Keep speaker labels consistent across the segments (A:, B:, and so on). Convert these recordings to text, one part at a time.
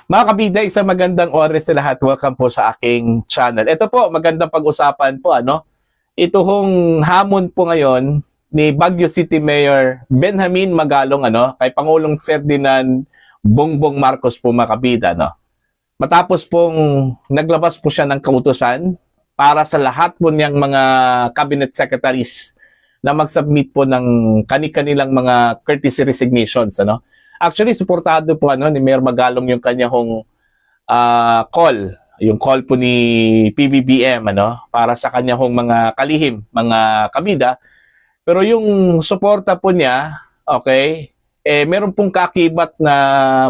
A: Mga kabida, isang magandang oras sa lahat. Welcome po sa aking channel. Ito po, magandang pag-usapan po, ano? Ito hong hamon po ngayon ni Baguio City Mayor Benjamin Magalong, ano, kay Pangulong Ferdinand Bongbong Marcos po, mga kabida, no? Matapos pong naglabas po siya ng kautusan para sa lahat po niyang mga cabinet secretaries na mag-submit po ng kani-kanilang mga courtesy resignations, ano? Actually, suportado po ni Mayor Magalong yung kanya hong call, yung call po ni PBBM, ano, para sa kanya hong mga kalihim, mga kabida. Pero yung suporta po niya, okay, meron pong kakibat na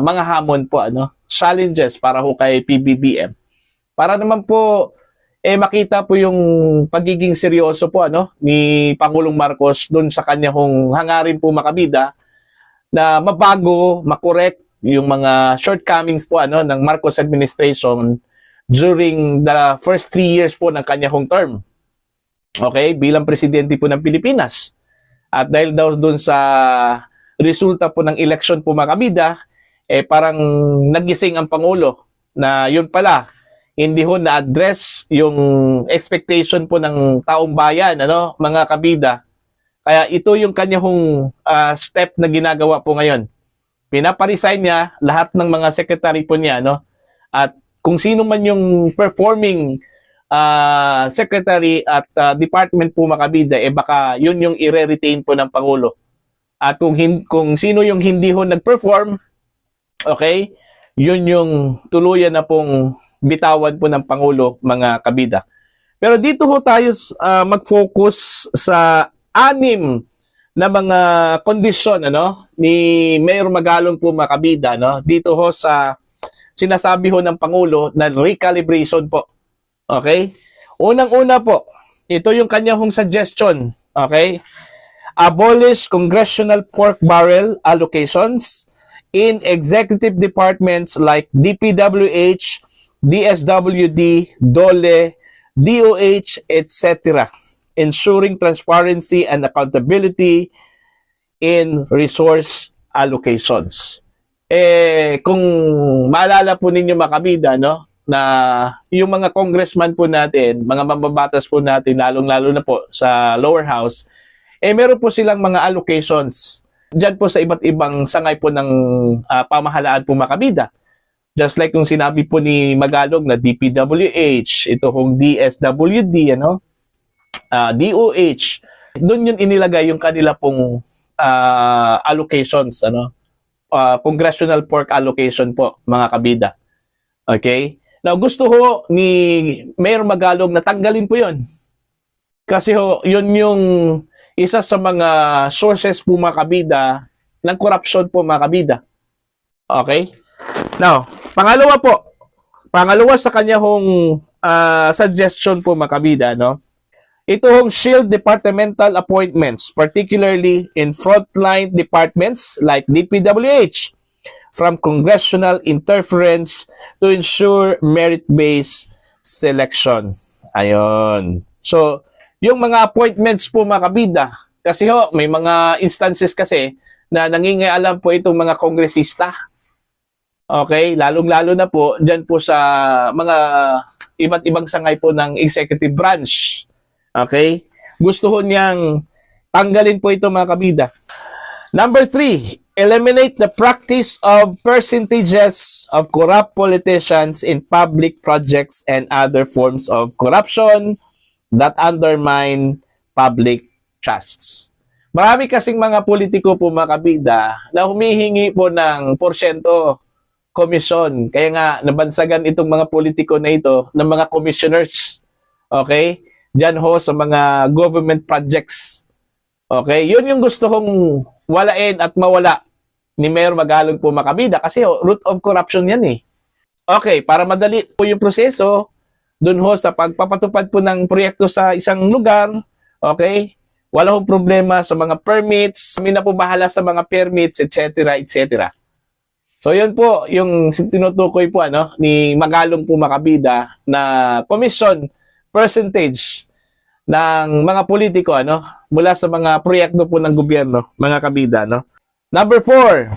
A: mga hamon po, ano, challenges para ho kay PBBM. Para naman po makita po yung pagiging seryoso po, ano, ni Pangulong Marcos doon sa kanya hong hangarin po makabida na mabago, makorek yung mga shortcomings po, ano, ng Marcos administration during the first 3 years po ng kanya hong term. Okay, bilang presidente po ng Pilipinas. At dahil daw doon sa resulta po ng election po, mga kabida, parang nagising ang Pangulo na yun pala, hindi ho na-address yung expectation po ng taong bayan, ano, mga kabida. Kaya ito yung kanya hong step na ginagawa po ngayon. Pinaparesign niya lahat ng mga secretary po niya, no? At kung sino man yung performing secretary at department po, makabida, baka yun yung i-retain po ng Pangulo. At kung sino yung hindi ho nag-perform, okay, yun yung tuluyan na pong bitawan po ng Pangulo, mga kabida. Pero dito ho tayo mag-focus sa 6 na mga kondisyon, ano, ni Mayor Magalong po, mga kabida, no? Dito ho sa sinasabi ho ng Pangulo na recalibration po. Okay? Unang-una po, ito yung kanya hong suggestion. Okay? Abolish congressional pork barrel allocations in executive departments like DPWH, DSWD, DOLE, DOH, etc., ensuring transparency and accountability in resource allocations. Kung maalala po ninyo, mga kabida, no, na yung mga congressman po natin, mga mambabatas po natin, lalong-lalo na po sa lower house, meron po silang mga allocations dyan po sa iba't ibang sangay po ng pamahalaan po, mga kabida. Just like yung sinabi po ni Magalong na DPWH, ito hong DSWD, ano, DOH, doon yun inilagay yung kanila pong allocations, ano, congressional pork allocation po, mga kabida. Okay? Now, gusto ho ni Mayor Magalong na tanggalin po yun. Kasi ho, yun yung isa sa mga sources po, mga kabida, ng corruption po, mga kabida. Okay? Now, pangalawa sa kanya hong suggestion po, mga kabida, no? Ito hong shield departmental appointments, particularly in frontline departments like DPWH, from congressional interference to ensure merit-based selection. Ayon. So, yung mga appointments po, mga kabida, kasi ho, may mga instances kasi na nangingialam po itong mga kongresista. Okay? Lalong-lalo na po dyan po sa mga iba't ibang sangay po ng executive branch. Okay? Gusto ho niyang tanggalin po ito, mga kabida. Number 3, eliminate the practice of percentages of corrupt politicians in public projects and other forms of corruption that undermine public trusts. Marami kasing mga politiko po, mga kabida, na humihingi po ng porsyento, komisyon. Kaya nga, nabansagan itong mga politiko na ito ng mga commissioners. Okay? Diyan ho sa mga government projects. Okay? Yun yung gusto kong walain at mawala ni Mayor Magalong po, mga kabida, kasi ho, root of corruption yan eh. Okay, para madali po yung proseso, dun ho sa pagpapatupad po ng proyekto sa isang lugar, okay? Wala hong problema sa mga permits, kami na po bahala sa mga permits, etc., etc. So yun po yung tinutukoy po, ano, ni Magalong po, mga kabida, na commission percentage ng mga politiko, ano, mula sa mga proyekto po ng gobyerno, mga kabida, no. Number 4,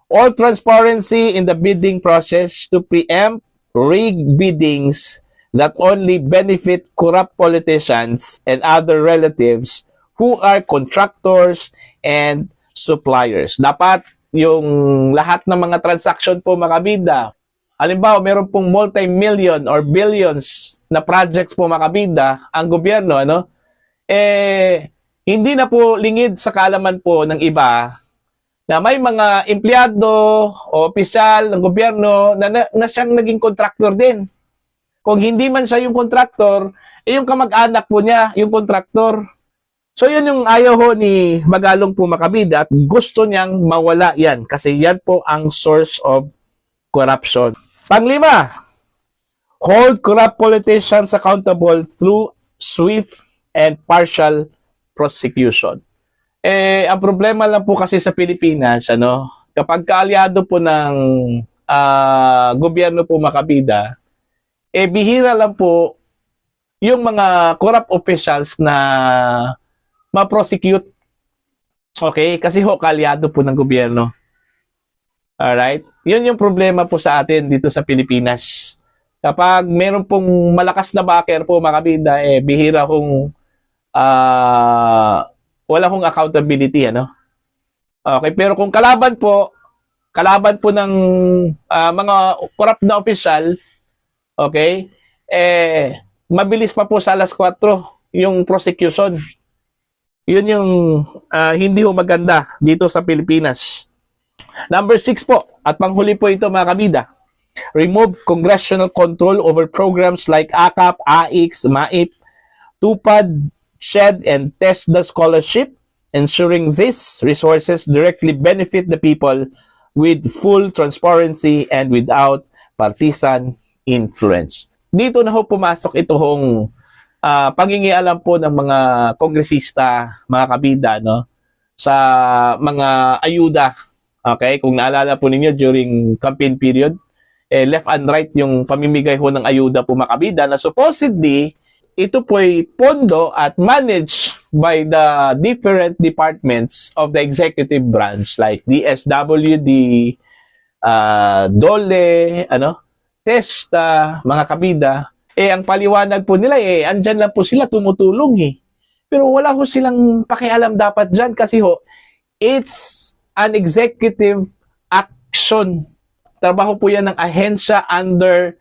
A: All transparency in the bidding process to preempt rigged biddings that only benefit corrupt politicians and other relatives who are contractors and suppliers. Dapat yung lahat ng mga transaction po mga kabida, halimbawa meron pong multi-million or billions na projects po mga kabida, ang gobyerno, ano, hindi na po lingid sa kaalaman po ng iba na may mga empleyado o opisyal ng gobyerno na siyang naging contractor din. Kung hindi man siya yung contractor, yung kamag-anak po niya, yung contractor. So yun yung ayaw ho ni Magalong po makabida at gusto niyang mawala yan kasi yan po ang source of corruption. Panglima, hold corrupt politicians accountable through swift and partial prosecution. Ang problema lang po kasi sa Pilipinas, ano, kapag kaalyado po ng gobyerno po makabida, bihira lang po yung mga corrupt officials na ma-prosecute. Okay? Kasi ho, kaalyado po ng gobyerno. Alright? Yun yung problema po sa atin dito sa Pilipinas. Kapag meron pong malakas na backer po makabida, bihira kong wala hong accountability, ano? Okay, pero kung kalaban po ng mga corrupt na opisyal, okay, mabilis pa po sa alas 4 yung prosecution. Yun yung hindi ho maganda dito sa Pilipinas. Number 6 po, at panghuli po ito mga kabida, remove congressional control over programs like AKAP, AIX, MAIP, TUPAD, SHED, and test the scholarship, ensuring these resources directly benefit the people with full transparency and without partisan influence. Dito na ho pumasok ito hong pangingialam po ng mga kongresista, mga kabida, no, sa mga ayuda. Okay, kung naalala po ninyo during campaign period, left and right yung pamimigay ho ng ayuda po mga kabida na supposedly ito po ay pondo at managed by the different departments of the executive branch like DSWD, DOLE, TESTA, mga kabida. Ang paliwanag po nila, andyan lang po sila tumutulong . Pero wala ho silang pakialam dapat dyan kasi ho, it's an executive action. Trabaho po yan ng ahensya under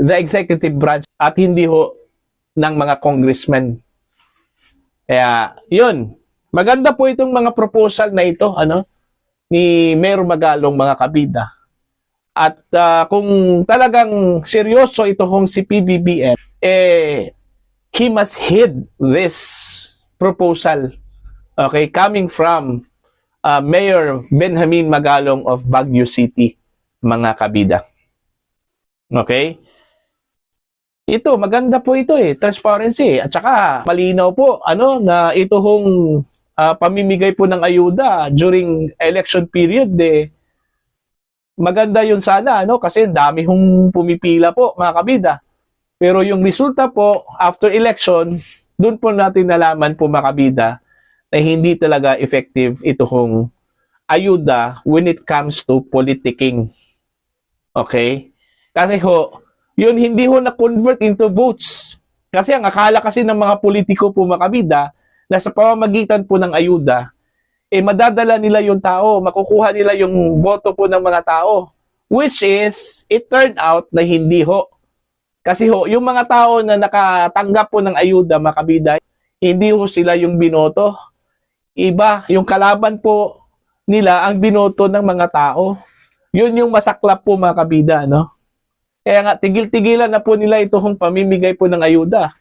A: the executive branch at hindi ho ng mga congressmen. Kaya, yun. Maganda po itong mga proposal na ito, ni Mayor Magalong, mga kabida. At kung talagang seryoso ito hong si PBBM, he must heed this proposal. Okay, coming from Mayor Benjamin Magalong of Baguio City, mga kabida. Okay? Ito, maganda po ito transparency. At saka, malinaw po, na ito hong pamimigay po ng ayuda during election period, maganda yun sana, kasi dami hong pumipila po, mga kabida. Pero yung resulta po, after election, doon po natin nalaman po, mga kabida, na hindi talaga effective ito hong ayuda when it comes to politicking. Okay? Kasi ho, yun hindi ho na-convert into votes. Kasi ang akala kasi ng mga politiko po mga kabida na sa pamamagitan po ng ayuda, madadala nila yung tao, makukuha nila yung boto po ng mga tao. Which is, it turned out na hindi ho. Kasi ho, yung mga tao na nakatanggap po ng ayuda mga kabida, hindi ho sila yung binoto. Iba, yung kalaban po nila ang binoto ng mga tao. Yun yung masaklap po mga kabida, Kaya nga, tigil-tigilan na po nila itong pamimigay po ng ayuda.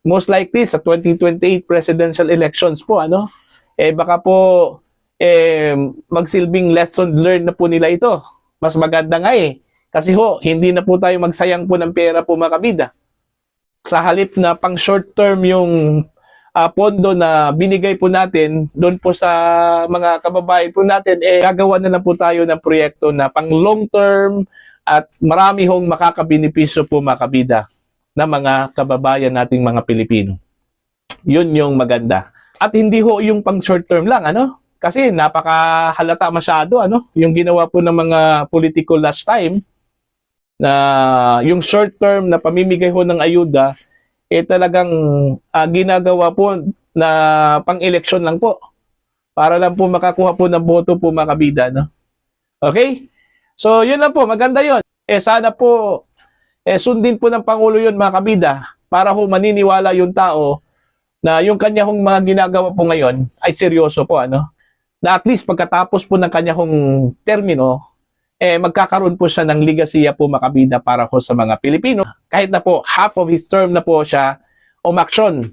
A: Most likely, sa 2028 presidential elections po, baka po, magsilbing lesson learned na po nila ito. Mas maganda nga Kasi ho, hindi na po tayo magsayang po ng pera po mga kabida. Sa halip na pang short term yung pondo na binigay po natin doon po sa mga kababayan po natin, gagawa na lang po tayo ng proyekto na pang long term, at marami hong makakabenepisyo po mga kabida na mga kababayan nating mga Pilipino. Yun yung maganda. At hindi ho yung pang short term lang, Kasi napakahalata masyado yung ginawa po ng mga politiko last time na yung short term na pamimigay ho ng ayuda talagang ginagawa po na pang-eleksyon lang po para lang po makakuha po ng boto po mga kabida, no? Okay? So, yun lang po. Maganda yun. Sana po sundin po ng Pangulo yun mga kabida para ho maniniwala yung tao na yung kanya hong mga ginagawa po ngayon ay seryoso po, na at least pagkatapos po ng kanya hong termino, magkakaroon po siya ng ligasiya po makabida para po sa mga Pilipino. Kahit na po half of his term na po siya umaksyon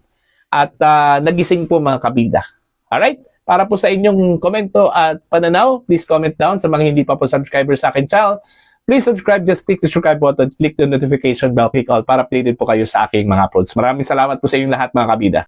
A: at nagising po mga kabida. Alright? Para po sa inyong komento at pananaw, please comment down. Sa mga hindi pa po subscriber sa akin channel, please subscribe. Just click the subscribe button, click the notification bell, click all para updated po kayo sa aking mga uploads. Maraming salamat po sa inyong lahat mga kabida.